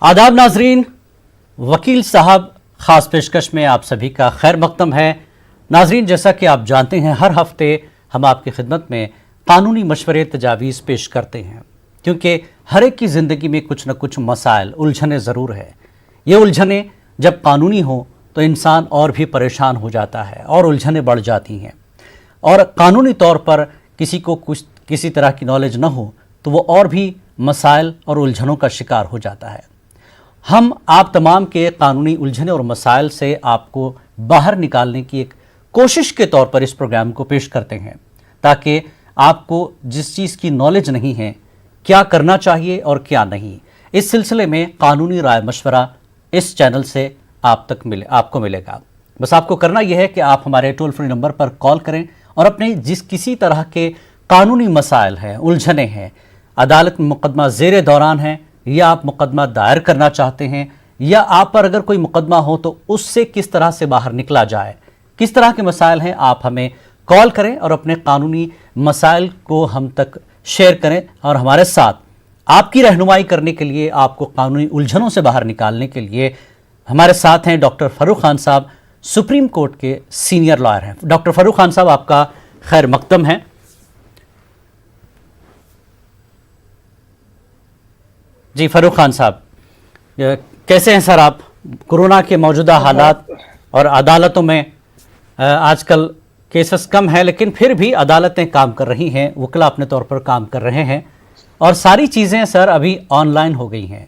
आदाब नाजरीन, वकील साहब ख़ास पेशकश में आप सभी का खैर मक़दम है। नाजरीन, जैसा कि आप जानते हैं, हर हफ्ते हम आपकी खिदमत में कानूनी मशवरे तजावीज़ पेश करते हैं, क्योंकि हर एक की ज़िंदगी में कुछ न कुछ मसाइल, उलझने ज़रूर है। ये उलझने जब कानूनी हो तो इंसान और भी परेशान हो जाता है और उलझने बढ़ जाती हैं, और कानूनी तौर पर किसी को कुछ किसी तरह की नॉलेज न हो तो वो और भी मसाइल और उलझनों का शिकार हो जाता है। हम आप तमाम के कानूनी उलझने और मसाइल से आपको बाहर निकालने की एक कोशिश के तौर पर इस प्रोग्राम को पेश करते हैं, ताकि आपको जिस चीज़ की नॉलेज नहीं है, क्या करना चाहिए और क्या नहीं, इस सिलसिले में कानूनी राय मशवरा इस चैनल से आपको मिलेगा। बस आपको करना यह है कि आप हमारे टोल फ्री नंबर पर कॉल करें और अपने किसी तरह के कानूनी मसाइल हैं, उलझने हैं, अदालत में मुकदमा ज़ेरे दौरान है, या आप मुकदमा दायर करना चाहते हैं, या आप पर अगर कोई मुकदमा हो तो उससे किस तरह से बाहर निकला जाए, किस तरह के मसाइल हैं, आप हमें कॉल करें और अपने कानूनी मसाइल को हम तक शेयर करें। और हमारे साथ आपकी रहनुमाई करने के लिए, आपको कानूनी उलझनों से बाहर निकालने के लिए हमारे साथ हैं डॉक्टर फ़ारूक खान साहब, सुप्रीम कोर्ट के सीनियर लॉयर हैं। डॉक्टर फ़ारूक खान साहब, आपका खैर मक़दम है। जी फ़ारूक खान साहब, कैसे हैं सर आप? कोरोना के मौजूदा हालात और अदालतों में आजकल केसेस कम हैं, लेकिन फिर भी अदालतें काम कर रही हैं, वकील अपने तौर पर काम कर रहे हैं, और सारी चीज़ें सर अभी ऑनलाइन हो गई हैं।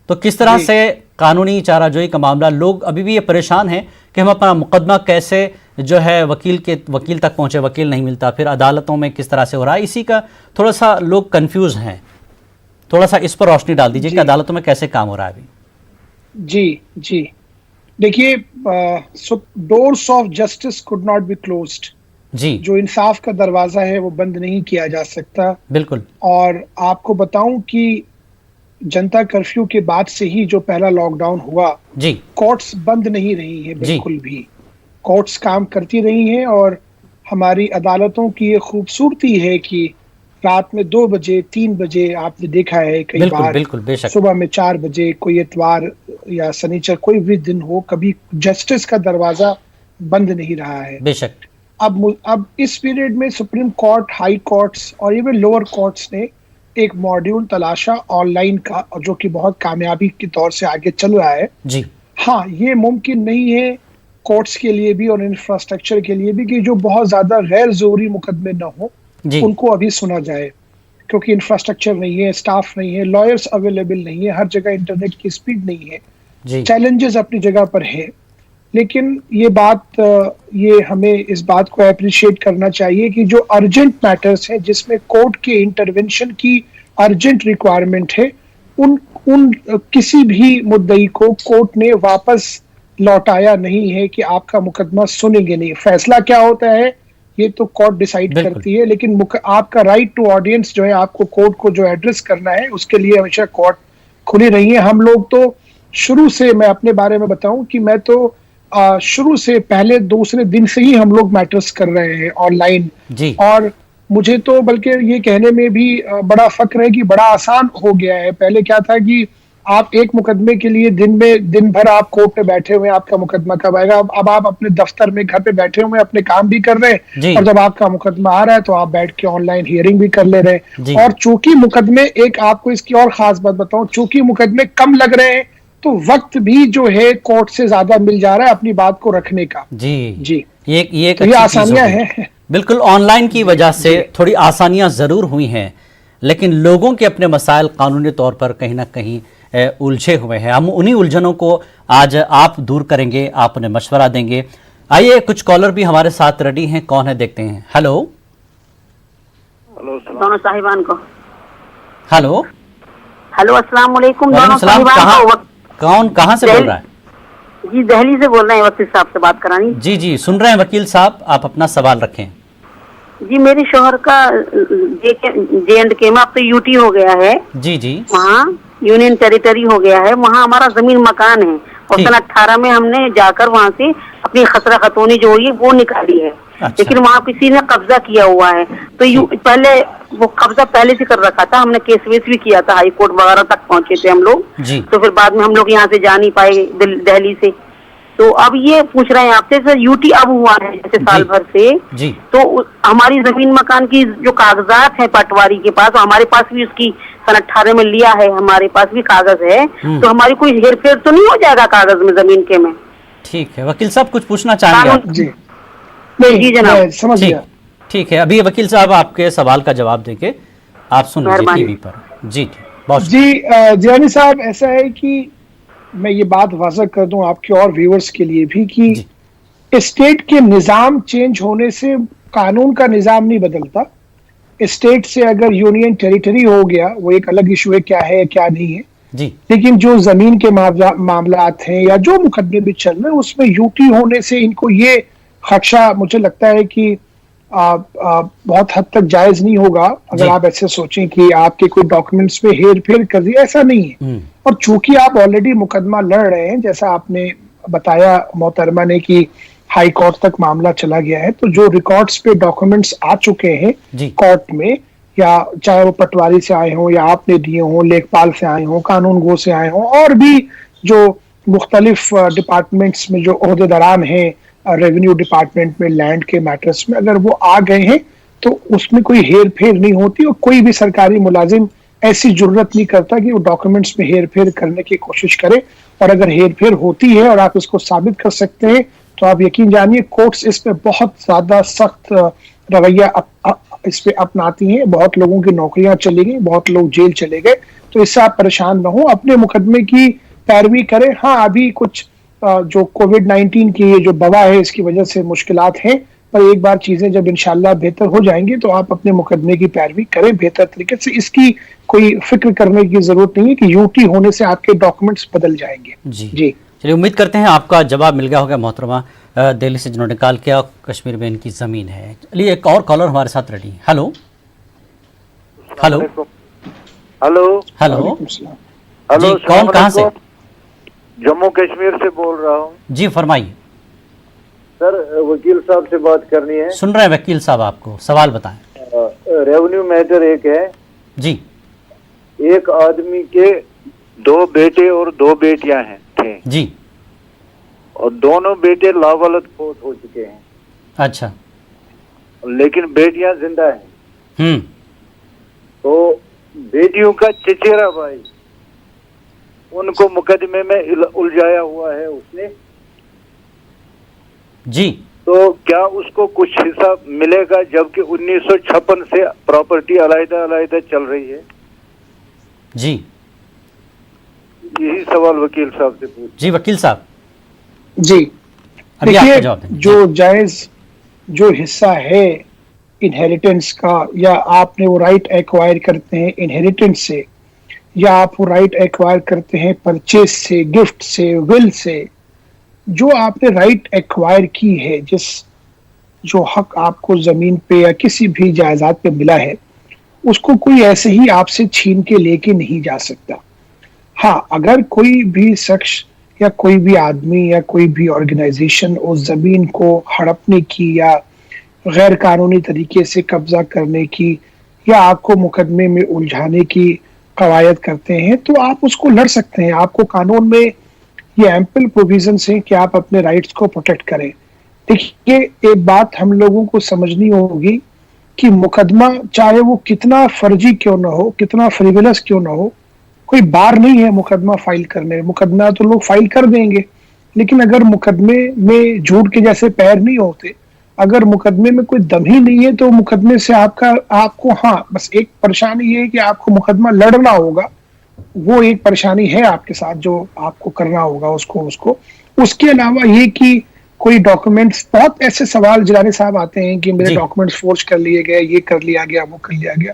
तो किस तरह से कानूनी चाराजोई का मामला, लोग अभी भी ये परेशान हैं कि हम अपना मुकदमा कैसे जो है वकील तक पहुँचे, वकील नहीं मिलता, फिर अदालतों में किस तरह से हो रहा है, इसी का थोड़ा सा लोग कन्फ्यूज़ हैं। थोड़ा सा इस पर रोशनी डाल दीजिए कि अदालतों में कैसे काम हो रहा है अभी। जी देखिए, doors of justice could not be closed. जी, जो इंसाफ का दरवाजा है वो बंद नहीं किया जा सकता। बिल्कुल। और आपको बताऊं कि जनता कर्फ्यू के बाद से ही जो पहला लॉकडाउन हुआ, जी, कोर्ट्स बंद नहीं रही है बिल्कुल भी। कोर्ट्स काम करती रही हैं, और हमारी अदालतों की ये खूबसूरती है कि रात में 2 बजे 3 बजे आपने देखा है कई बार, बिल्कुल, बेशक। सुबह में 4 बजे, कोई इतवार या शनिचर, कोई भी दिन हो, कभी जस्टिस का दरवाजा बंद नहीं रहा है, बेशक। अब इस पीरियड में सुप्रीम कोर्ट, हाई कोर्ट्स और इवन लोअर कोर्ट्स ने एक मॉड्यूल तलाशा ऑनलाइन का, और जो कि बहुत कामयाबी के तौर से आगे चल रहा है। जी हाँ, ये मुमकिन नहीं है कोर्ट्स के लिए भी और इंफ्रास्ट्रक्चर के लिए भी कि जो बहुत ज्यादा गैर जरूरी मुकदमे न हो उनको अभी सुना जाए, क्योंकि इंफ्रास्ट्रक्चर नहीं है, स्टाफ नहीं है, लॉयर्स अवेलेबल नहीं है, हर जगह इंटरनेट की स्पीड नहीं है। चैलेंजेस अपनी जगह पर है, लेकिन ये हमें इस बात को अप्रिशिएट करना चाहिए कि जो अर्जेंट मैटर्स हैं, जिसमें कोर्ट के इंटरवेंशन की अर्जेंट रिक्वायरमेंट है, उन किसी भी मुद्दई को कोर्ट ने वापस लौटाया नहीं है कि आपका मुकदमा सुनेंगे नहीं। फैसला क्या होता है ये तो कोर्ट डिसाइड करती है, लेकिन आपका राइट टू ऑडियंस जो है, आपको कोर्ट को जो एड्रेस करना है, उसके लिए हमेशा कोर्ट खुली रही है। हम लोग तो शुरू से, मैं अपने बारे में बताऊं कि मैं तो शुरू से पहले दूसरे दिन से ही हम लोग मैटर्स कर रहे हैं ऑनलाइन, और मुझे तो बल्कि ये कहने में भी बड़ा फक्र है कि बड़ा आसान हो गया है। पहले क्या था कि आप एक मुकदमे के लिए दिन भर आप कोर्ट में बैठे हुए, आपका मुकदमा कब आएगा। अब आप अपने दफ्तर में, घर पे बैठे हुए अपने काम भी कर रहे हैं, और जब आपका मुकदमा आ रहा है तो आप बैठ के ऑनलाइन हियरिंग भी कर ले रहे हैं। और चूंकि मुकदमे, एक आपको इसकी और खास बात बताऊं, चूंकि मुकदमे कम लग रहे हैं तो वक्त भी जो है कोर्ट से ज्यादा मिल जा रहा है अपनी बात को रखने का। जी ये तो ये आसानियां हैं। बिल्कुल, ऑनलाइन की वजह से थोड़ी आसानियां जरूर हुई हैं, लेकिन लोगों के अपने मसाइल कानूनी तौर पर कहीं ना कहीं उलझे हुए हैं। हम उन्हीं उलझनों को आज आप दूर करेंगे, आप उन्हें मशवरा देंगे। आइए, कुछ कॉलर भी हमारे साथ रेडी हैं, कौन है देखते हैं। हेलो दोनों साहिबान को। हेलो अस्सलाम वालेकुम दोनों साहिबान को। कौन कहाँ से बोल रहा है? जी, दिल्ली से बोल रहे हैं, वकील साहब से बात करानी। जी सुन रहे हैं वकील साहब, आप अपना सवाल रखें। जी, मेरे शोहर का J&K में अब तो यूटी हो गया है। जी वहाँ यूनियन टेरिटरी हो गया है, वहाँ हमारा जमीन मकान है, और सन 18 में हमने जाकर वहाँ से अपनी खसरा खतौनी जो हुई वो निकाली है। अच्छा। लेकिन वहाँ किसी ने कब्जा किया हुआ है, तो पहले वो कब्जा पहले से कर रखा था। हमने केस वेस भी किया था, हाई कोर्ट वगैरह तक पहुंचे थे हम लोग। तो फिर बाद में हम लोग यहाँ से जा नहीं पाए दिल्ली से। तो अब ये पूछ रहे हैं आपसे, सर यूटी अब हुआ है जैसे साल भर से, तो हमारी जमीन मकान की जो कागजात है पटवारी के पास, हमारे पास भी उसकी सन 18 में लिया है, हमारे पास भी कागज है, तो हमारी कोई हेरफेर तो नहीं हो जाएगा कागज में, जमीन के में? ठीक है वकील साहब, कुछ पूछना चाहेंगे? जी जी जनाब, समझ गया। ठीक है, अभी वकील साहब आपके सवाल का जवाब देंगे, आप सुन लीजिए टीवी पर। जी जिलानी साहब, ऐसा है कि मैं ये बात वाज़ह कर दूं आपके और व्यूअर्स के लिए भी कि स्टेट के निज़ाम चेंज होने से कानून का निज़ाम नहीं बदलता। स्टेट से अगर यूनियन टेरिटरी हो गया, वो एक अलग इशू है, क्या है क्या नहीं है जी। लेकिन जो जमीन के मामलात हैं या जो मुकदमे भी चल रहे हैं, उसमें यूटी होने से इनको ये खदशा मुझे लगता है कि बहुत हद तक जायज नहीं होगा। अगर आप ऐसे सोचें कि आपके कोई डॉक्यूमेंट्स में हेर फेर कर दिया, ऐसा नहीं है। और चूंकि आप ऑलरेडी मुकदमा लड़ रहे हैं, जैसा आपने बताया मोहतरमा ने कि हाई कोर्ट तक मामला चला गया है, तो जो रिकॉर्ड्स पे डॉक्यूमेंट्स आ चुके हैं कोर्ट में, या चाहे वो पटवारी से आए हों या आपने दिए हों, लेखपाल से आए हों, कानून गो से आए हों, और भी जो मुख्तलिफ डिपार्टमेंट्स में जो ओहदेदारान हैं रेवेन्यू डिपार्टमेंट में लैंड के मैटर्स में, अगर वो आ गए हैं तो उसमें कोई हेर फेर नहीं होती। और कोई भी सरकारी मुलाजिम ऐसी जरूरत नहीं करता कि वो डॉक्यूमेंट्स में हेर फेर करने की कोशिश करे। और अगर हेर फेर होती है और आप इसको साबित कर सकते हैं, तो आप यकीन जानिए कोर्ट्स इस पे बहुत ज्यादा सख्त रवैया इस पे अपनाती हैं। बहुत लोगों की नौकरियां चली गई, बहुत लोग जेल चले गए। तो इससे आप परेशान न हो, अपने मुकदमे की पैरवी करें। हाँ, अभी कुछ जो कोविड-19 की ये जो दवा है, इसकी वजह से मुश्किलात हैं, पर एक बार चीजें जब इंशाल्लाह बेहतर हो जाएंगी तो आप अपने मुकदमे की पैरवी करें बेहतर तरीके से। इसकी कोई फिक्र करने की जरूरत नहीं है कि यूटी होने से आपके डॉक्यूमेंट्स बदल जाएंगे। जी चलिए, उम्मीद करते हैं आपका जवाब मिल गया होगा मोहतरमा दिल्ली से जिन्होंने कॉल किया, कश्मीर में इनकी जमीन है। चलिए, एक और कॉलर हमारे साथ ready. Hello hello hello hello hello, कौन कहाँ से? जम्मू कश्मीर से बोल रहा हूँ जी, फरमाइए सर। वकील साहब से बात करनी है। सुन रहे हैं वकील साहब, आपको सवाल बताएं। रेवेन्यू मैटर एक है जी। एक आदमी के 2 बेटे और 2 बेटियां हैं थे जी, और दोनों बेटे लावालद फौत हो चुके हैं। अच्छा। लेकिन बेटियां जिंदा हैं। तो बेटियों का चचेरा भाई उनको मुकदमे में उलझाया हुआ है उसने जी। तो क्या उसको कुछ हिस्सा मिलेगा, जबकि 1956 से प्रॉपर्टी अलग-अलग चल रही है? जी, यही सवाल वकील साहब से पूछ। जी वकील साहब जी, देखिए, जो जायज जो हिस्सा है इनहेरिटेंस का, या आपने वो राइट एक्वायर करते हैं इनहेरिटेंस से, या आप वो राइट एक्वायर करते हैं परचेज से, गिफ्ट से, विल से, जो आपने राइट एक्वायर की है, जो हक आपको जमीन पे या किसी भी जायदाद पे मिला है, उसको कोई ऐसे ही आपसे छीन के लेके नहीं जा सकता। हाँ, अगर कोई भी शख्स या कोई भी आदमी या कोई भी ऑर्गेनाइजेशन उस जमीन को हड़पने की या गैर कानूनी तरीके से कब्जा करने की या आपको मुकदमे में उलझाने की कवायद करते हैं, तो आप उसको लड़ सकते हैं। आपको कानून में ये एम्पल प्रोविजंस हैं कि आप अपने राइट्स को प्रोटेक्ट करें। देखिए, एक बात हम लोगों को समझनी होगी कि मुकदमा चाहे वो कितना फर्जी क्यों ना हो, कितना फ्रिवलस क्यों ना हो, कोई बार नहीं है मुकदमा फाइल करने। मुकदमा तो लोग फाइल कर देंगे, लेकिन अगर मुकदमे में झूठ के जैसे पैर नहीं होते, अगर मुकदमे में कोई दम ही नहीं है, तो मुकदमे से आपको हाँ बस एक परेशानी ये है कि आपको मुकदमा लड़ना होगा। वो एक परेशानी है आपके साथ जो आपको करना होगा उसको। उसके अलावा ये कि कोई डॉक्यूमेंट्स, बहुत ऐसे सवाल जिलानी साहब आते हैं कि मेरे डॉक्यूमेंट्स फोर्ज कर लिए गए, ये कर लिया गया, वो कर लिया गया।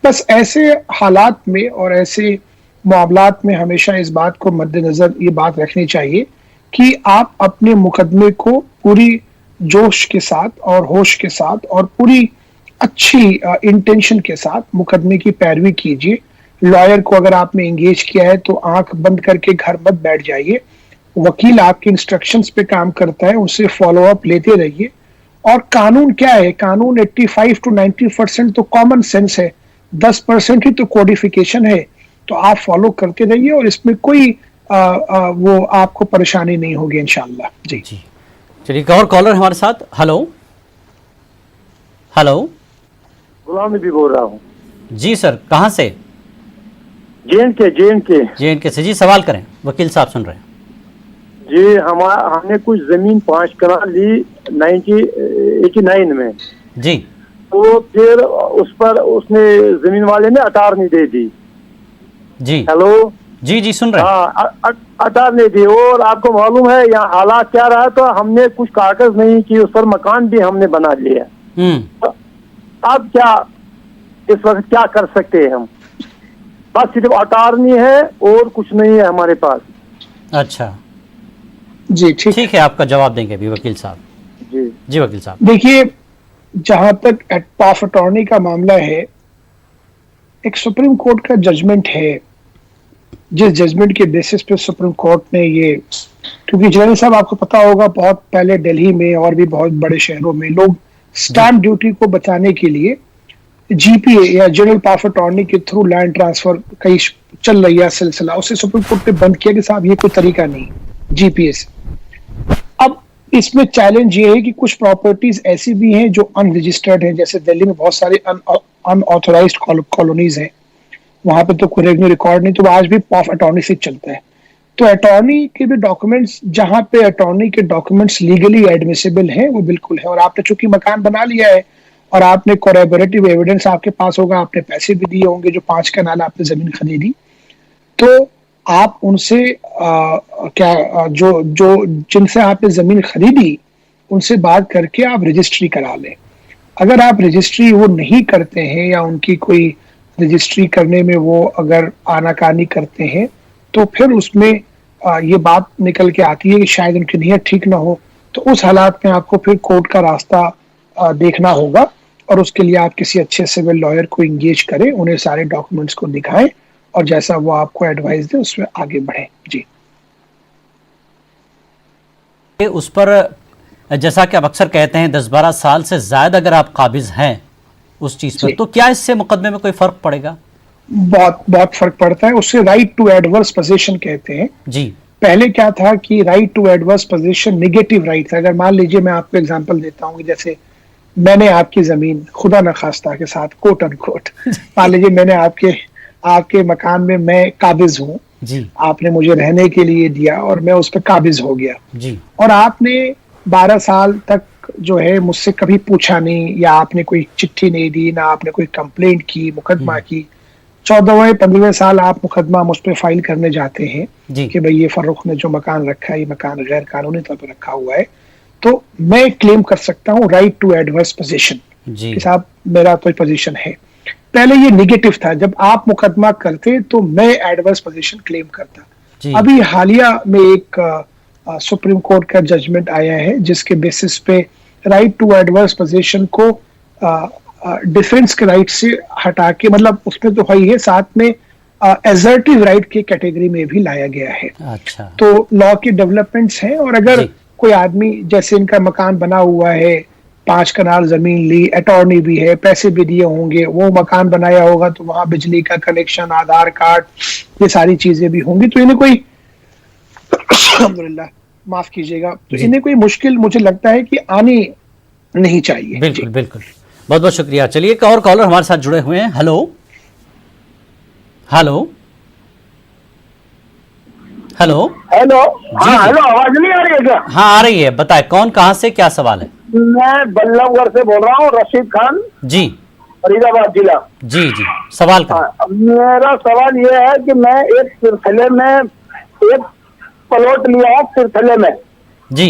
बस ऐसे हालात में और ऐसे मामलात में हमेशा इस बात को मद्देनजर ये बात रखनी चाहिए कि आप अपने मुकदमे को पूरी जोश के साथ और होश के साथ और पूरी अच्छी इंटेंशन के साथ मुकदमे की पैरवी कीजिए। लॉयर को अगर आपने एंगेज किया है तो आंख बंद करके घर मत बैठ जाइए, वकील आपके इंस्ट्रक्शंस पे काम करता है, उससे फॉलो अप लेते रहिए। और कानून क्या है, कानून 85 to 90% तो कॉमन सेंस है, 10% ही तो कोडिफिकेशन है। तो आप फॉलो करते रहिए और इसमें कोई वो आपको परेशानी नहीं होगी इंशाल्लाह। जी जी, चलिए एक और कॉलर हमारे साथ। हेलो हेलो, गुलाम नबी बोल रहा हूँ। जी सर, कहाँ से? जे.एन.के से। जी, सवाल करें, वकील साहब सुन रहे हैं। जी, हमने कुछ जमीन 5 कनाल ली 1989 में। जी, तो फिर उस पर उसने जमीन वाले ने अटारनी दे दी। जी हेलो, जी सुन रहे हैं। हाँ, अटारनी दी। और आपको मालूम है यहाँ हालात क्या रहा, तो हमने कुछ कागज नहीं की, उस पर मकान भी हमने बना लिया। तो अब क्या इस वक्त क्या कर सकते हैं हम? बस सिर्फ अटारनी है और कुछ नहीं है हमारे पास। अच्छा जी, ठीक है, आपका जवाब देंगे अभी वकील साहब। जी वकील साहब, देखिए, जहां तक पावर ऑफ अटॉर्नी का मामला है, एक सुप्रीम कोर्ट का जजमेंट है, जिस जजमेंट के बेसिस पे सुप्रीम कोर्ट ने ये, क्योंकि जनरल साहब आपको पता होगा, बहुत पहले दिल्ली में और भी बहुत बड़े शहरों में लोग स्टैंप ड्यूटी को बचाने के लिए जीपीए या जनरल पावर ऑफ अटॉर्नी के थ्रू लैंड ट्रांसफर कहीं चल रही है सिलसिला, उसे सुप्रीम कोर्ट ने बंद किया कि साहब ये कोई तरीका नहीं जीपीए से। अब इसमें चैलेंज ये है कि कुछ प्रॉपर्टीज ऐसी भी हैं जो अनरजिस्टर्ड हैं, जैसे दिल्ली में बहुत सारे अनऑथोराइज्ड कॉलोनीज हैं, वहां पे तो कोई रेवेन्यू रिकॉर्ड नहीं, तो आज भी पावर ऑफ अटॉर्नी से चलता है। तो अटॉर्नी के भी डॉक्यूमेंट्स, जहां पे अटॉर्नी के डॉक्यूमेंट्स लीगली एडमिसिबल हैं, वो बिल्कुल है। और आपने चूंकि मकान बना लिया है और आपने कोरैबोरेटिव एविडेंस आपके पास होगा, आपने पैसे भी दिए होंगे, जो 5 कनाल आपने जमीन खरीदी, तो आप उनसे जो जिनसे आपने जमीन खरीदी उनसे बात करके आप रजिस्ट्री करा लें। अगर आप रजिस्ट्री वो नहीं करते हैं या उनकी कोई रजिस्ट्री करने में वो अगर आनाकानी करते हैं, तो फिर उसमें ये बात निकल के आती है कि शायद उनकी नीयत ठीक ना हो। तो उस हालात में आपको फिर कोर्ट का रास्ता देखना होगा, और उसके लिए आप किसी अच्छे सिविल लॉयर को इंगेज करें, उन्हें सारे डॉक्यूमेंट्स को दिखाएं और जैसा वो आपको एडवाइस दे उसमें आगे बढ़े। जी, उस पर जैसा कि आप अक्सर कहते हैं 10-12 साल से ज्यादा अगर आप काबिज हैं उस चीज पर, तो क्या इससे मुकदमे में कोई फर्क पड़ेगा? बहुत फर्क पड़ता है। उससे राइट टू एडवर्स पोजीशन कहते हैं। जी, पहले क्या था कि right to adverse position negative right था। अगर मान लीजिए, मैं आपको एग्जांपल देता हूँ, जैसे मैंने आपकी जमीन खुदा न खास्ता के साथ कोट अन कोट, मान लीजिए मैंने आपके मकान में मैं काबिज हूँ, आपने मुझे रहने के लिए दिया और मैं उस पर काबिज हो गया जी, और आपने 12 साल तक जो है मुझसे कभी पूछा नहीं, या आपने कोई चिट्ठी नहीं दी, ना आपने कोई कंप्लेंट की, मुकदमा की। 14वें 15वें साल आप मुकदमा मुझ पर फाइल करने जाते हैं कि भाई ये फर्रुख ने जो मकान रखा है, ये मकान गैर कानूनी तौर पर रखा हुआ है, तो मैं क्लेम कर सकता हूँ राइट टू एडवर्स पोजीशन कि साहब मेरा कोई पोजीशन है। पहले ये नेगेटिव था, जब आप मुकदमा करते तो मैं एडवर्स पोजीशन क्लेम करता। अभी हालिया में एक सुप्रीम कोर्ट का जजमेंट आया है जिसके बेसिस पे राइट टू एडवर्स पोजीशन को डिफेंस के राइट से हटा के, मतलब उसमें तो है ही है, साथ में एजर्टिव राइट की कैटेगरी में भी लाया गया है। अच्छा, तो लॉ के डेवलपमेंट्स हैं। और अगर कोई आदमी, जैसे इनका मकान बना हुआ है, 5 कनाल जमीन ली, अटॉर्नी भी है, पैसे भी दिए होंगे, वो मकान बनाया होगा, तो वहां बिजली का कनेक्शन, आधार कार्ड, ये सारी चीजें भी होंगी, तो इन्हें कोई अल्हम्दुलिल्लाह माफ कीजिएगा, तो इन्हें कोई मुश्किल मुझे लगता है कि आनी नहीं चाहिए। बिल्कुल बिल्कुल, बहुत बहुत शुक्रिया। चलिए एक और कॉलर हमारे साथ जुड़े हुए हैं। हेलो हेलो हेलो हेलो, हाँ हेलो, आवाज नहीं आ रही है क्या? हाँ आ रही है, बताए कौन, कहाँ से, क्या सवाल है? मैं बल्लभगढ़ से बोल रहा हूँ, रशीद खान जी, फरीदाबाद जिला। जी जी, सवाल करें। मेरा सवाल ये है कि मैं एक सिलसिले में एक प्लॉट लिया हूँ सिलसिले में जी,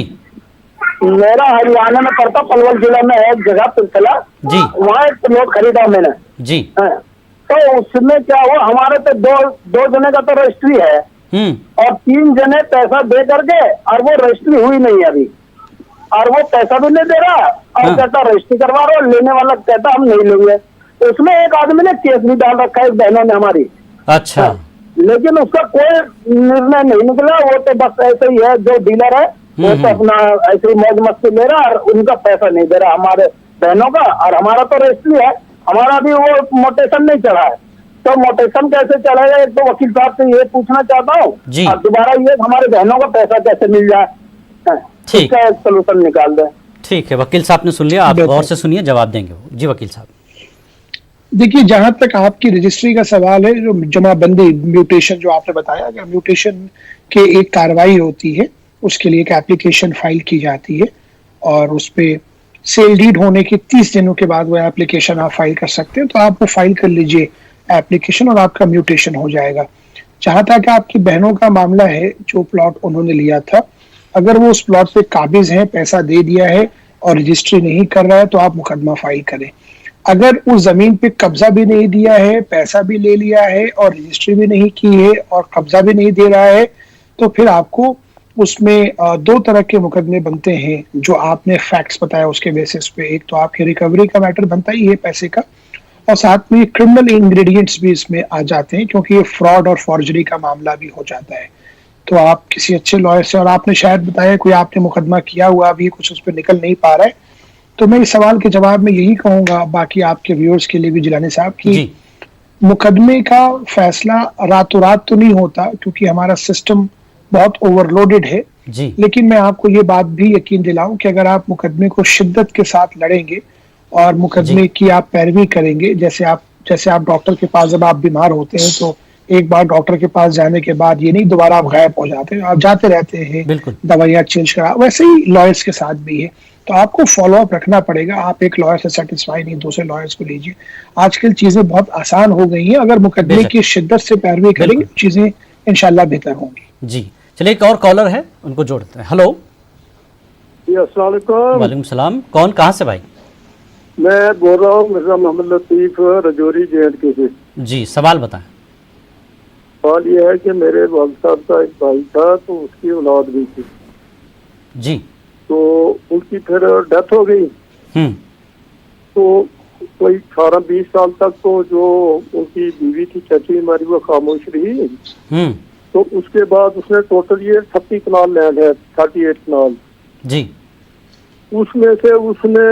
मेरा हरियाणा में पड़ता, पलवल जिला में है एक जगह सिलसिला जी, वहाँ एक प्लॉट खरीदा मैंने जी, तो उसमें क्या हुआ, हमारे तो दो जने का तो रजिस्ट्री है और 3 जने पैसा दे करके, और वो रजिस्ट्री हुई नहीं अभी, और वो पैसा भी नहीं दे रहा और कहता रजिस्ट्री करवा रहा, लेने वाला कहता हम नहीं लेंगे। तो उसमें एक आदमी ने केस भी डाल रखा है, बहनों ने हमारी। अच्छा, लेकिन उसका कोई निर्णय नहीं निकला। वो तो बस ऐसे ही है, जो डीलर है वो तो अपना ऐसे ही मौज मस्ती ले रहा और उनका पैसा नहीं दे रहा हमारे बहनों का। और हमारा तो रजिस्ट्री है, हमारा भी वो मोटेशन नहीं चढ़ा है, तो मोटेशन कैसे चढ़ेगा? एक तो वकील साहब से ये पूछना चाहता हूँ, और दोबारा ये हमारे बहनों का पैसा कैसे मिल जाए, इसका एक सोल्यूशन निकाल दें। ठीक है, वकील साहब ने सुन लिया, आप गौर से सुनिए, जवाब देंगे वो। जी वकील साहब। देखिए, जहां तक आपकी रजिस्ट्री का सवाल है, जो जमाबंदी म्यूटेशन जो आपने बताया, कि म्यूटेशन के एक कार्रवाई होती है, उसके लिए एक एप्लीकेशन फाइल की जाती है और उस पे सेल डीड होने के 30 दिनों के बाद वो एप्लीकेशन आप फाइल कर सकते हैं। तो आप वो फाइल कर लीजिए एप्लीकेशन और आपका म्यूटेशन हो जाएगा। जहां तक आपकी बहनों का मामला है, जो प्लॉट उन्होंने लिया था, अगर वो उस प्लॉट पे काबिज हैं, पैसा दे दिया है और रजिस्ट्री नहीं कर रहा है, तो आप मुकदमा फाइल करें। अगर उस जमीन पे कब्जा भी नहीं दिया है, पैसा भी ले लिया है और रजिस्ट्री भी नहीं की है और कब्जा भी नहीं दे रहा है, तो फिर आपको उसमें 2 तरह के मुकदमे बनते हैं जो आपने फैक्ट्स बताया उसके बेसिस पे। एक तो आपके रिकवरी का मैटर बनता ही है पैसे का, और साथ में क्रिमिनल इंग्रेडिएंट्स भी इसमें आ जाते हैं, क्योंकि ये फ्रॉड और फॉर्जरी का मामला भी हो जाता है। तो आप किसी अच्छे लॉयर से, और आपने शायद बताया कोई आपने मुकदमा किया हुआ अभी कुछ उस पर निकल नहीं पा रहा है, तो मैं इस सवाल के जवाब में यही कहूंगा, बाकी आपके व्यूअर्स के लिए भी, जिलानी साहब, की मुकदमे का फैसला रातों रात तो नहीं होता, क्योंकि हमारा सिस्टम बहुत ओवरलोडेड है जी। लेकिन मैं आपको ये बात भी यकीन दिलाऊं कि अगर आप मुकदमे को शिद्दत के साथ लड़ेंगे और मुकदमे की आप पैरवी करेंगे, जैसे आप डॉक्टर के पास जब आप बीमार होते हैं तो एक बार डॉक्टर के पास जाने के बाद ये नहीं दोबारा आप गायब हो जाते हैं, आप जाते रहते हैं, दवाइयाँ चेंज करा, वैसे ही लॉयर्स के साथ भी है। तो आपको फॉलो अप रखना पड़ेगा। आप एक लॉयर से सेटिस्फाई नहीं, दूसरे लॉयर्स को लीजिए। आजकल चीजें बहुत आसान हो गई हैं, अगर मुकदमे की शिद्दत से पैरवी करेंगे चीजें इंशाल्लाह बेहतर होंगी। जी चलिए, एक और कॉलर है, उनको जोड़ते हैं। हेलो, अस्सलाम वालेकुम। वालेकुम सलाम। कौन, कहाँ से भाई? मैं बोल रहा हूँ मिर्जा मोहम्मद लतीफ, रजौरी JNK से। जी, सवाल बताएं। सवाल ये है कि मेरे वालिद साहब का एक भाई था, तो उसकी औलाद भी थी जी, तो उनकी फिर डेथ हो गई। तो कोई 18-20 साल तक तो जो उनकी बीवी थी, चाची हमारी, वो खामोश रही। तो उसके बाद उसने टोटल ये 30 कनाल लैंड है, 38 कनाल जी, उसमें से उसने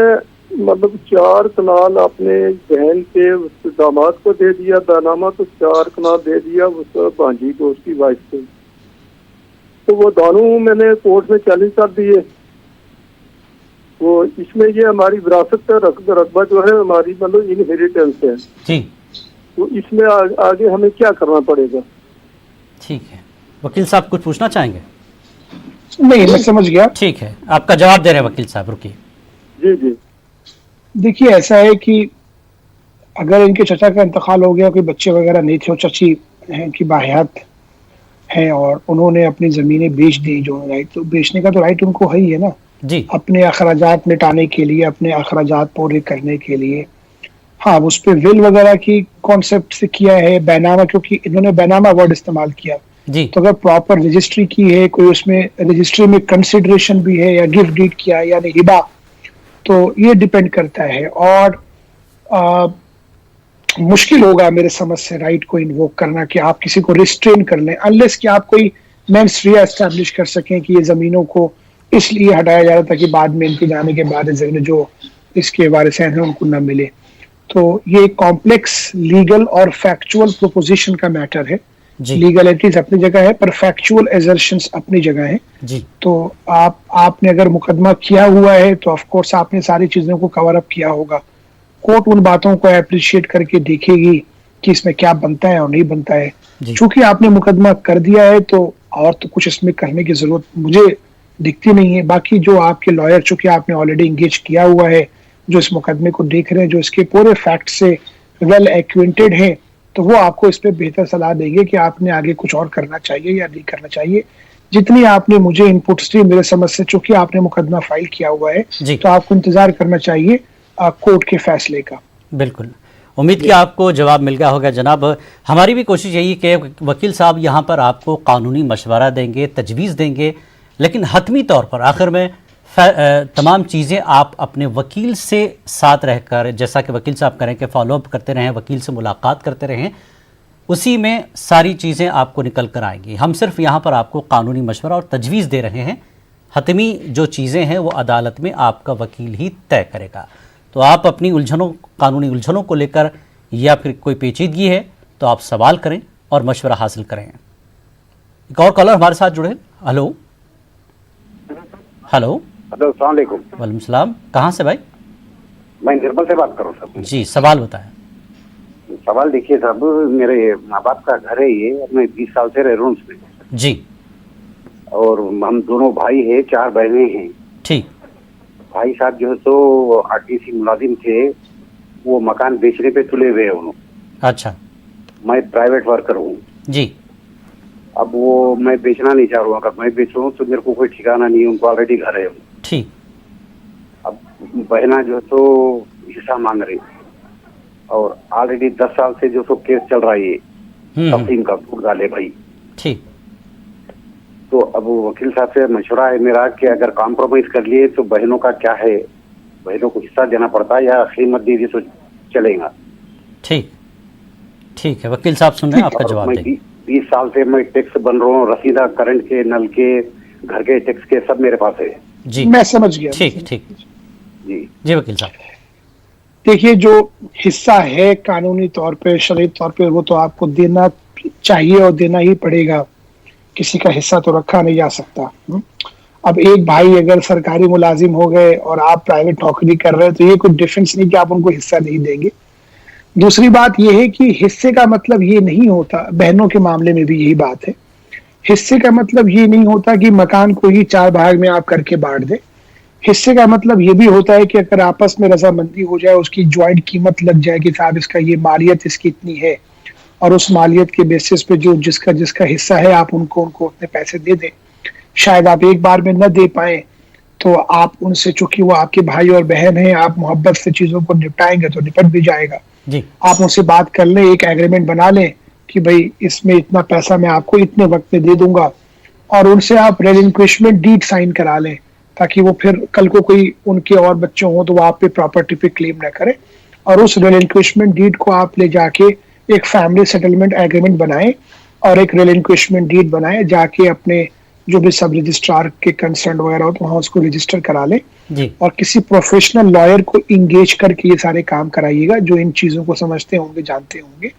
मतलब 4 कनाल अपने बहन के उस दामाद को दे दिया दानामा, तो 4 कनाल दे दिया उस भांजी को, उसकी वाइफ को। तो वो दोनों मैंने कोर्ट में चैलेंज कर दिए। वो इसमें ये हमारी विरासत का रकबा जो है हमारी मतलब इनहेरिटेंस है जी, तो इसमें आगे हमें क्या करना पड़ेगा? ठीक है, वकील साहब कुछ पूछना चाहेंगे? नहीं, मैं समझ गया। ठीक है, आपका जवाब दे रहे हैं वकील साहब, रुकिए। जी जी, देखिए, ऐसा है कि अगर इनके चचा का इंतकाल हो गया, कोई बच्चे वगैरह नहीं थे, और चची हैं कि बाहयात हैं और उन्होंने अपनी ज़मीनें बेच दी, जो राइट, तो बेचने का तो राइट उनको है ही है ना जी, अपने अखराजात मिटाने के लिए, अपने अखराजात पूरे करने के लिए। हाँ, उस पर विल वगैरह की कॉन्सेप्ट से किया है, बैनामा, क्योंकि इन्होंने बैनामा वर्ड इस्तेमाल किया जी। तो अगर प्रॉपर रजिस्ट्री की है, कोई उसमें रजिस्ट्री में कंसिडरेशन भी है, या गिफ्ट डीड किया है यानी हिबा, तो ये डिपेंड करता है। और मुश्किल होगा मेरे समझ से राइट को इन्वोक करना कि आप किसी को रिस्ट्रेन कर लें, अनलेस कि आप कोई मेंस रिया एस्टैब्लिश कर सकें कि ये जमीनों को इसलिए हटाया जा रहा था कि बाद में इनके जाने के बाद जमीन जो इसके वारिस हैं उनको न मिले। तो ये कॉम्प्लेक्स लीगल और फैक्चुअल प्रोपोजिशन का मैटर है। लीगलिटीज अपनी जगह है, पर फैक्चुअल एजर्शंस अपनी जगह है जी। तो आपने अगर मुकदमा किया हुआ है तो ऑफ कोर्स आपने सारी चीजों को कवर अप किया होगा। कोर्ट उन बातों को अप्रिशिएट करके देखेगी कि इसमें क्या बनता है और नहीं बनता है। चूंकि आपने मुकदमा कर दिया है तो और तो कुछ इसमें करने की जरूरत मुझे दिखती नहीं है। बाकी जो आपके लॉयर, चूंकि आपने ऑलरेडी इंगेज किया हुआ है, जो इस मुकदमे को देख रहे हैं, जो इसके पूरे फैक्ट से वेल एक्वेंटेड है, तो वो आपको इस पे बेहतर सलाह देंगे कि आपने आगे कुछ और करना चाहिए या नहीं करना चाहिए। जितनी आपने मुझे इनपुट्स दी, मेरे समझ से चूंकि आपने मुकदमा फाइल किया हुआ है तो आपको इंतजार करना चाहिए कोर्ट के फैसले का। बिल्कुल, उम्मीद कि आपको जवाब मिल गया होगा जनाब। हमारी भी कोशिश यही कि वकील साहब यहाँ पर आपको कानूनी मशवरा देंगे, तजवीज़ देंगे, लेकिन हतमी तौर पर आखिर में तमाम चीज़ें आप अपने वकील से साथ रहकर, जैसा कि वकील साहब करें कि फॉलोअप करते रहें, वकील से मुलाकात करते रहें, उसी में सारी चीज़ें आपको निकल कर आएंगी। हम सिर्फ यहाँ पर आपको कानूनी मशवरा और तजवीज़ दे रहे हैं। हतमी जो चीज़ें हैं वो अदालत में आपका वकील ही तय करेगा। तो आप अपनी कानूनी उलझनों को लेकर या फिर कोई पेचीदगी है तो आप सवाल करें और मशवरा हासिल करें। एक और कॉलर हमारे साथ जुड़े। हेलो हेलो अस्सलाम वालेकुम। वालेकुम सलाम। कहाँ से भाई? मैं निर्मल से बात कर रहा हूँ साहब। जी, सवाल बताएं। सवाल देखिए साहब, मेरे माँ बाप का घर है ये, मैं 20 साल से रह रहा हूँ उसमें जी। और हम दोनों भाई हैं, 4 बहनें हैं। ठीक। भाई साहब जो है तो आरटीसी मुलाजिम थे, वो मकान बेचने पे तुले हुए हैं उन्होंने। अच्छा। मैं प्राइवेट वर्कर हूँ जी। अब वो मैं बेचना नहीं चाह रहा हूँ। अगर मैं बेच रहा हूँ तो मेरे को कोई ठिकाना नहीं है, उनको ऑलरेडी घर है। ठीक। अब बहना जो है तो हिस्सा मांग रही और ऑलरेडी 10 साल से जो सो केस चल रहा है ये तकसीम का डाले भाई। ठीक। तो अब वकील साहब से मशवरा है मेरा कि अगर कॉम्प्रोमाइज कर लिए तो बहनों का क्या है, बहनों को हिस्सा देना पड़ता है या कीमत दे दी तो चलेगा? ठीक ठीक है, वकील साहब सुन रहे हैं, आपका जवाब देंगे। 20 साल से मैं टैक्स बन रहा हूँ, रसीदा करंट के, नल के, घर के टैक्स के सब मेरे पास है जी। मैं समझ गया। ठीक ठीक जी जी वकील साहब। देखिए, जो हिस्सा है कानूनी तौर पे, शरई तौर पे, वो तो आपको देना चाहिए और देना ही पड़ेगा। किसी का हिस्सा तो रखा नहीं जा सकता। अब एक भाई अगर सरकारी मुलाजिम हो गए और आप प्राइवेट नौकरी कर रहे हैं तो ये कोई डिफरेंस नहीं कि आप उनको हिस्सा नहीं देंगे। दूसरी बात यह है कि हिस्से का मतलब ये नहीं होता, बहनों के मामले में भी यही बात है, हिस्से का मतलब ये नहीं होता कि मकान को ही 4 भाग में आप करके बांट दें। हिस्से का मतलब ये भी होता है कि अगर आपस में रजामंदी हो जाए, उसकी ज्वाइंट कीमत लग जाए कि साहब इसका ये मालियत इसकी इतनी है, और उस मालियत के बेसिस पे जो जिसका हिस्सा है आप उनको अपने पैसे दे दें। शायद आप एक बार में न दे पाए तो आप उनसे, चूंकि वो आपके भाई और बहन हैं, आप मोहब्बत से चीजों को निपटाएंगे तो निपट भी जाएगा जी। आप उनसे बात कर लें, एक एग्रीमेंट बना लें कि भाई इसमें इतना पैसा मैं आपको इतने वक्त में दे दूंगा, और उनसे आप रेलिंक्विशमेंट डीड साइन करा लें ताकि वो फिर कल को कोई उनके और बच्चे हो तो वो आप पे प्रॉपर्टी पे क्लेम ना करे। और उस रेलिंक्विशमेंट डीड को आप ले जाके एक फैमिली सेटलमेंट एग्रीमेंट बनाएं और एक रेलिंक्विशमेंट डीड बनाएं, जाके अपने जो भी सब रजिस्ट्रार के कंसर्न वगैरह हो तो वहां उसको रजिस्टर करा लें जी। और किसी प्रोफेशनल लॉयर को इंगेज करके ये सारे काम कराइएगा जो इन चीजों को समझते होंगे, जानते होंगे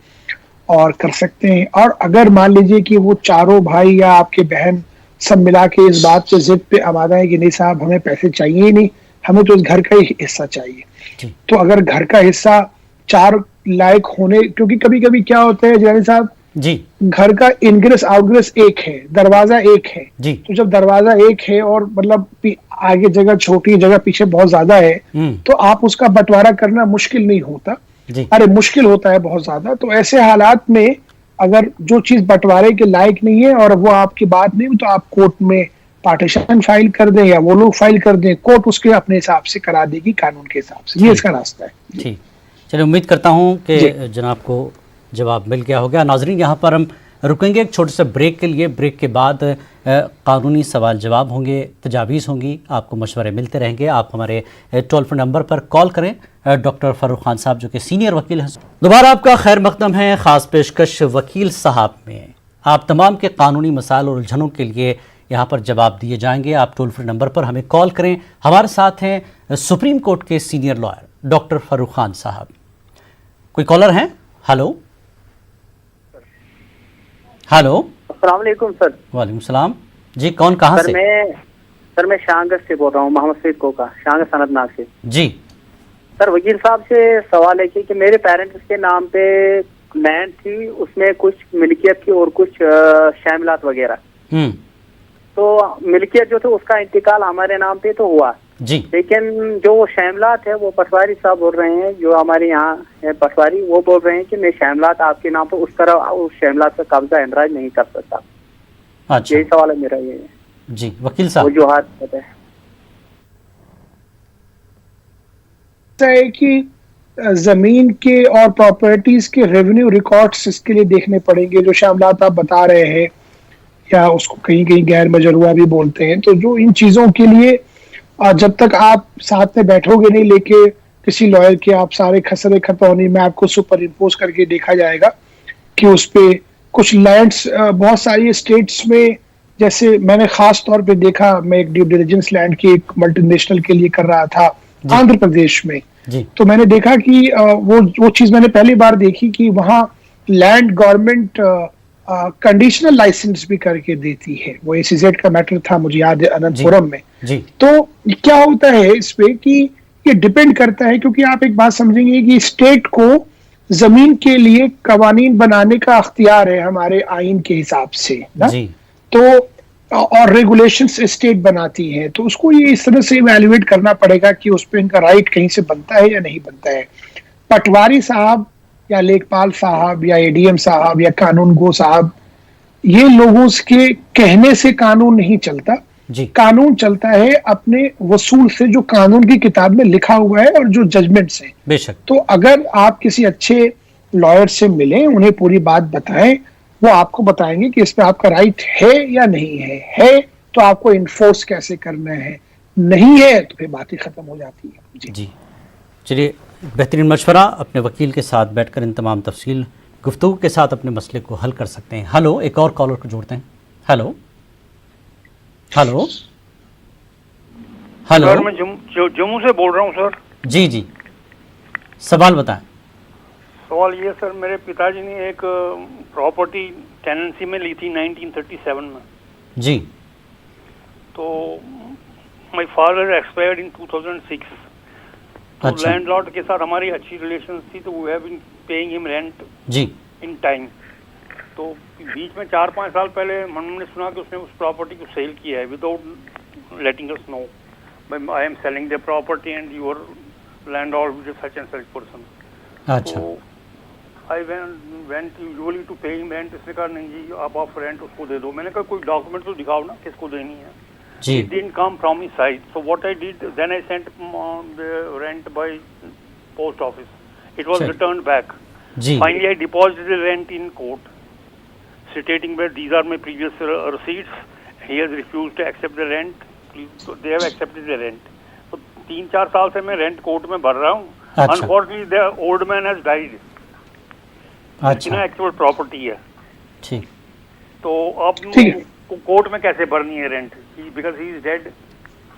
और कर सकते हैं। और अगर मान लीजिए कि वो चारों भाई या आपके बहन सब मिला के इस बात पे जिद पे आमादा है कि नहीं साहब हमें पैसे चाहिए ही नहीं, हमें तो इस घर का ही हिस्सा चाहिए, तो अगर घर का हिस्सा 4 लायक होने, क्योंकि कभी कभी क्या होता है जिलानी साहब जी, घर का इनग्रेस आउटग्रेस एक है, दरवाजा एक है जी। तो जब दरवाजा एक है और मतलब आगे जगह छोटी, जगह पीछे बहुत ज्यादा है, तो आप उसका बंटवारा करना मुश्किल नहीं होता, अरे मुश्किल होता है बहुत ज्यादा। तो ऐसे हालात में अगर जो चीज बंटवारे के लायक नहीं है और वो आपकी बात नहीं, तो आप कोर्ट में पार्टीशन फाइल कर दें या वो लोग फाइल कर दें, कोर्ट उसके अपने हिसाब से करा देगी कानून के हिसाब से। ये इसका रास्ता है। ठीक, चलिए उम्मीद करता हूँ कि जनाब को जवाब मिल गया होगा। नाजरीन, यहाँ पर हम रुकेंगे एक छोटे से ब्रेक के लिए। ब्रेक के बाद कानूनी सवाल जवाब होंगे, तजावीज़ होंगी, आपको मशवरे मिलते रहेंगे। आप हमारे टोल फ्री नंबर पर कॉल करें। डॉक्टर फ़ारूक खान साहब जो कि सीनियर वकील हैं, दोबारा आपका खैर मकदम है ख़ास पेशकश वकील साहब में। आप तमाम के कानूनी मसाइल और उलझनों के लिए यहाँ पर जवाब दिए जाएंगे। आप टोल फ्री नंबर पर हमें कॉल करें। हमारे साथ हैं सुप्रीम कोर्ट के senior lawyer doctor Farooq Khan साहब। कोई कॉलर हैं? Hello hello. अस्सलाम वालेकुम सर। वालेकुम सलाम जी। कौन, कहाँ से? सर मैं शांगस से बोल रहा हूँ, मोहम्मद सईद कोका, शांगस अनंतनाग से जी। सर वकील साहब से सवाल है कि मेरे पेरेंट्स के नाम पे लैंड थी, उसमें कुछ मिल्कियत थी और कुछ शामिलात वगैरह, तो मिल्कियत जो थे उसका इंतकाल हमारे नाम पे तो हुआ जी, लेकिन जो वो शामिलात है वो पटवारी साहब बोल रहे हैं, जो हमारे यहाँ है पटवारी, वो बोल रहे हैं कि मैं शामिलात आपके नाम पर उस तरह उस शामिलात का कब्जा इंदराज नहीं कर सकता। अच्छा, यही सवाल है मेरा। ये जी वकील साहब, वजूहात है कि जमीन के और प्रॉपर्टीज के रेवेन्यू रिकॉर्ड्स इसके लिए देखने पड़ेंगे। जो शामिलात आप बता रहे हैं या उसको कहीं कहीं गैर मजरूआ भी बोलते हैं, तो जो इन चीजों के लिए जब तक आप साथ में बैठोगे नहीं लेके किसी लॉयर के, आप सारे खसरे खतौनी में आपको सुपर इम्पोज करके देखा जाएगा कि उस पे कुछ लैंड्स बहुत सारी स्टेट्स में, जैसे मैंने खास तौर पे देखा, मैं एक ड्यू डिलिजेंस लैंड की एक मल्टीनेशनल के लिए कर रहा था आंध्र प्रदेश में, तो मैंने देखा कि वो चीज मैंने पहली बार देखी कि वहाँ लैंड गवर्नमेंट कंडीशनल लाइसेंस भी करके देती है। वो एसीजेड का मैटर था, मुझे याद है, अनंतपुरम में। तो क्या होता है इस पे कि ये डिपेंड करता है, क्योंकि आप एक बात समझेंगे कि स्टेट को जमीन के लिए कवानीन बनाने का अख्तियार है हमारे आइन के हिसाब से ना? तो और रेगुलेशंस स्टेट बनाती है, तो उसको ये इस तरह से इवैल्यूएट करना पड़ेगा कि उस पर इनका राइट कहीं से बनता है या नहीं बनता है। पटवारी साहब या लेखपाल साहब या एडीएम साहब या कानून गो साहब, ये लोगों के कहने से कानून नहीं चलता। कानून चलता है अपने वसूल से, जो कानून की किताब में लिखा हुआ है और जो जजमेंट से। बेशक। तो अगर आप किसी अच्छे लॉयर से मिलें, उन्हें पूरी बात बताएं, वो आपको बताएंगे कि इस पे आपका राइट है या नहीं है तो आपको इन्फोर्स कैसे करना है, नहीं है तो फिर बात ही खत्म हो जाती है। जी चलिए, बेहतरीन मशवरा। अपने वकील के साथ बैठकर इन तमाम तफसील गुफ्तगू के साथ अपने मसले को हल कर सकते हैं। हेलो, एक और कॉलर को जोड़ते हैं। हेलो हेलो हेलो सर, मैं जम्मू से बोल रहा हूँ सर। जी जी, सवाल बताएं। सवाल ये सर, मेरे पिताजी ने एक प्रॉपर्टी टेनेंसी में ली थी 1937 में। जी। तो माय फादर एक्सपायर्ड इन 2006। तो अच्छा। लैंडलॉर्ड के साथ हमारी अच्छी रिलेशंस थी, तो we have been paying him rent जी इन टाइम। तो बीच में 4-5 साल पहले हमने सुना कि उसने उस प्रॉपर्टी को सेल किया है without letting us know. I am selling the property and your landlord is such and such person. अच्छा। तो I went usually to pay him rent. इसने कहा नहीं जी, आप रेंट उसको दे दो। मैंने कहा कोई डॉक्यूमेंट तो दिखाओ ना किसको देनी है। जी। It didn't come from his side. So what I did, then I sent the rent by post office. It was returned back. Ji. Finally, I deposited the rent in court, stating that these are my previous receipts. He has refused to accept the rent. So they have accepted the rent. So 3-4 साल से मैं rent court में भर रहा हूँ। अच्छा। Unfortunately, the old man has died. अच्छा। Actual property है। ठीक। तो अब कोर्ट में कैसे भरनी है rent, because he is dead.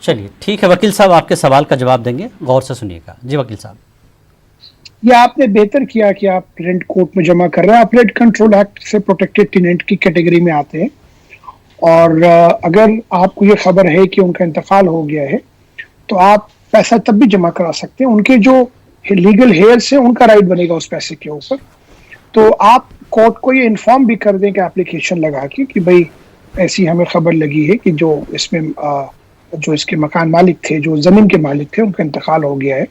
चलिए ठीक है, वकील साहब आपके सवाल का जवाब देंगे, गौर से सुनिएगा। जी वकील साहब। ये आपने बेहतर किया कि आप रेंट कोर्ट में जमा कर रहे हैं। आप रेंट कंट्रोल एक्ट से प्रोटेक्टेड टेनेंट की कैटेगरी में आते हैं, और अगर आपको ये खबर है कि उनका इंतकाल हो गया है तो आप पैसा तब भी जमा करा सकते हैं। उनके जो लीगल हेयर्स हैं उनका राइट बनेगा उस पैसे के ऊपर। तो आप कोर्ट को ये इन्फॉर्म भी कर दें कि एप्लीकेशन लगा के कि भाई ऐसी हमें खबर लगी है कि जो इसमें जो इसके मकान मालिक थे, जो जमीन के मालिक थे, उनका इंतकाल हो गया है,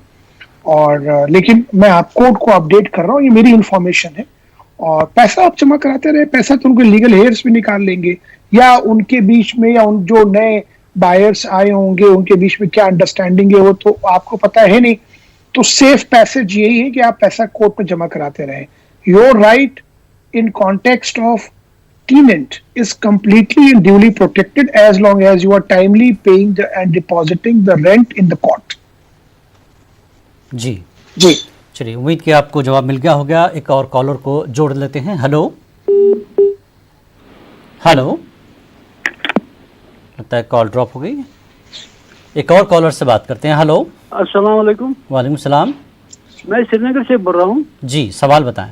और लेकिन मैं आप कोर्ट को अपडेट कर रहा हूँ, ये मेरी इंफॉर्मेशन है। और पैसा आप जमा कराते रहे, पैसा तो उनके लीगल हेयर्स भी निकाल लेंगे, या उनके बीच में, या उन जो नए बायर्स आए होंगे उनके बीच में क्या अंडरस्टैंडिंग है वो तो आपको पता है नहीं। तो सेफ पैसेज यही है कि आप पैसा कोर्ट में जमा कराते रहें। Your right in context of tenant is completely and duly protected as long as you are timely paying and depositing the rent in the court. जी जी चलिए, उम्मीद कि आपको जवाब मिल गया होगा। एक और कॉलर को जोड़ लेते हैं। हेलो हेलो, लगता है कॉल ड्रॉप हो गई। एक और कॉलर से बात करते हैं। हेलो। अस्सलाम वालेकुम। वालेकुम सलाम। मैं श्रीनगर से बोल रहा हूँ। जी, सवाल बताएं।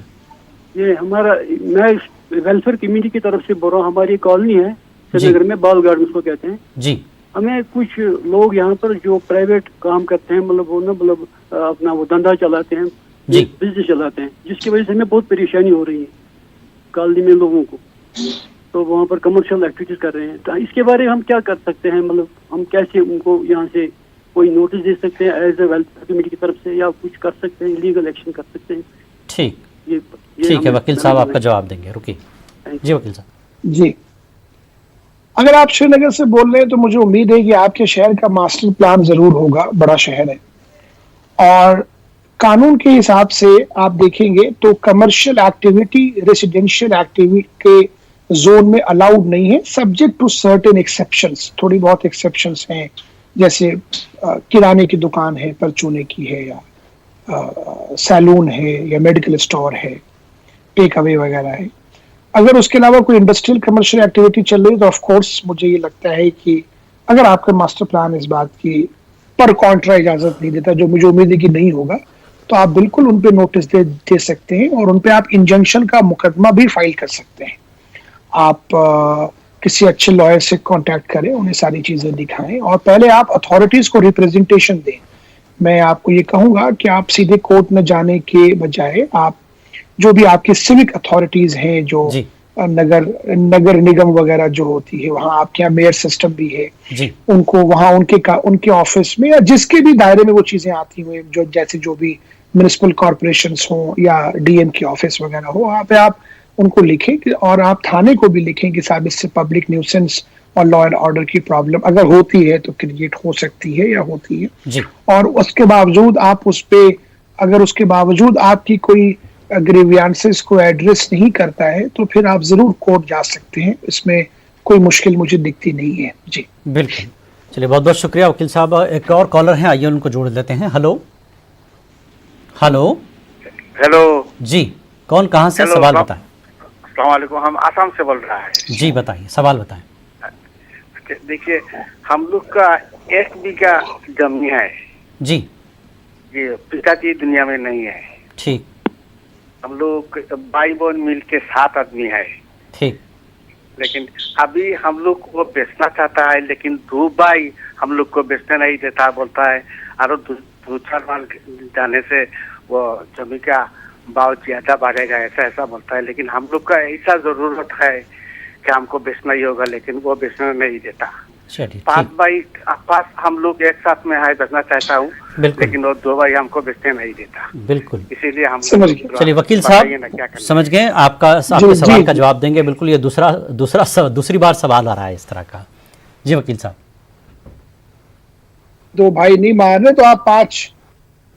ये हमारा, मैं वेलफेयर कमेटी की तरफ से बोल रहा हूँ। हमारी कॉलोनी है श्रीनगर में, बाल गार्डन को कहते हैं जी। हमें कुछ लोग यहाँ पर जो प्राइवेट काम करते हैं, मतलब वो ना, मतलब अपना वो धंधा चलाते हैं, बिजनेस चलाते हैं, जिसकी वजह से हमें बहुत परेशानी हो रही है कॉलोनी में लोगों को। तो वहाँ पर कमर्शियल एक्टिविटीज कर रहे हैं, तो इसके बारे में हम क्या कर सकते हैं? मतलब हम कैसे उनको यहाँ से कोई नोटिस दे सकते हैं एज ए वेलफेयर कमेटी की तरफ से, या कुछ कर सकते हैं, लीगल एक्शन कर सकते हैं? ठीक, ठीक है, वकील साहब आपका जवाब देंगे। रुकिए। जी वकील साहब। जी, अगर आप श्रीनगर से बोल रहे हैं तो मुझे उम्मीद है कि आपके शहर का मास्टर प्लान जरूर होगा, बड़ा शहर है, और कानून के हिसाब से आप देखेंगे तो कमर्शियल एक्टिविटी रेसिडेंशियल एक्टिविटी के जोन में अलाउड नहीं है, सब्जेक्ट टू सर्टेन एक्सेप्शंस। थोड़ी बहुत एक्सेप्शंस हैं, जैसे किराने की दुकान है, परचूने की है, या सैलून है, या मेडिकल स्टोर है, टेक अवे वगैरह है। अगर उसके अलावा कोई इंडस्ट्रियल कमर्शियल एक्टिविटी चल रही है तो ऑफ कोर्स मुझे ये लगता है कि अगर आपका मास्टर प्लान इस बात की पर कॉन्ट्रा इजाजत नहीं देता, जो मुझे उम्मीद है कि नहीं होगा, तो आप बिल्कुल उन पे नोटिस दे सकते हैं और उन पे आप इंजंक्शन का मुकदमा भी फाइल कर सकते हैं। आप किसी अच्छे लॉयर से कांटेक्ट करें, उन्हें सारी चीजें दिखाएं और पहले आप अथॉरिटीज को रिप्रेजेंटेशन दें। मैं आपको ये कहूंगा कि आप सीधे कोर्ट में जाने के बजाय आप जो भी आपकी सिविक अथॉरिटीज हैं, जो नगर निगम वगैरह जो होती है, वहाँ आपके यहाँ मेयर सिस्टम भी है जी। उनको वहाँ उनके ऑफिस में या जिसके भी दायरे में वो चीजें आती हुई, जो जैसे जो भी म्युनिसिपल कॉर्पोरेशंस हो या डीएम की ऑफिस वगैरह हो, वहाँ पे आप उनको लिखें और आप थाने को भी लिखें कि साहब इससे पब्लिक न्यूसेंस और लॉ एंड ऑर्डर की प्रॉब्लम अगर होती है तो क्रिएट हो सकती है या होती है जी। और उसके बावजूद आप उस पे अगर उसके बावजूद आपकी कोई ग्रीवियंसेस को एड्रेस नहीं करता है तो फिर आप जरूर कोर्ट जा सकते हैं, इसमें कोई मुश्किल मुझे दिखती नहीं है। जी बिल्कुल, चलिए बहुत बहुत शुक्रिया वकील साहब। एक और कॉलर हैं, आइए उनको जोड़ लेते हैं। हेलो हेलो हेलो जी, कौन कहाँ से? सवाल बताएं। अस्सलाम वालेकुम, हम आसाम से बोल रहा है जी, बताइए, सवाल बताएं। देखिए, हम लोग का 1 बीघा जमीन है जी। ये पिताजी दुनिया में नहीं है, ठीक। हम लोग भाई बहन मिल के 7 आदमी है, ठीक। लेकिन अभी हम लोग को बेचना चाहता है, लेकिन 2 भाई हम लोग को बेचने नहीं देता, बोलता है और 2-4 बार जाने से वो जमीन का भाव ज्यादा बढ़ेगा, ऐसा बोलता है। लेकिन हम लोग का ऐसा जरूरत है कि हमको बेचना ही होगा, लेकिन वो बेचना नहीं देता। 5 भाई पास हम लोग एक साथ में है, बेचना चाहता हूँ, लेकिन वो 2 भाई हमको बेचने नहीं देता। बिल्कुल, इसीलिए हम चलिए वकील साहब समझ गए, आपके सवाल का जवाब देंगे। बिल्कुल, ये दूसरी बार सवाल आ रहा है इस तरह का। जी वकील साहब, 2 भाई नहीं मान रहे तो आप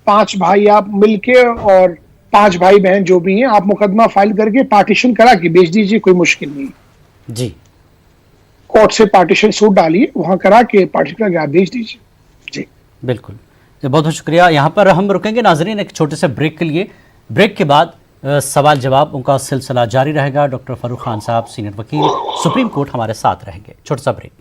पांच भाई आप मिलके और 5 भाई बहन जो भी हैं, आप मुकदमा फाइल करके पार्टीशन करा के बेच दीजिए, कोई मुश्किल नहीं जी। कोर्ट से पार्टीशन सूट डालिए, वहां करा के पार्टीशन करके आप बेच दीजिए। जी बिल्कुल, बहुत बहुत शुक्रिया। यहाँ पर हम रुकेंगे नाजरीन एक छोटे से ब्रेक के लिए। ब्रेक के बाद सवाल जवाब उनका सिलसिला जारी रहेगा। डॉक्टर फारूक खान साहब, सीनियर वकील, सुप्रीम कोर्ट, हमारे साथ रहेंगे। छोटा सा ब्रेक।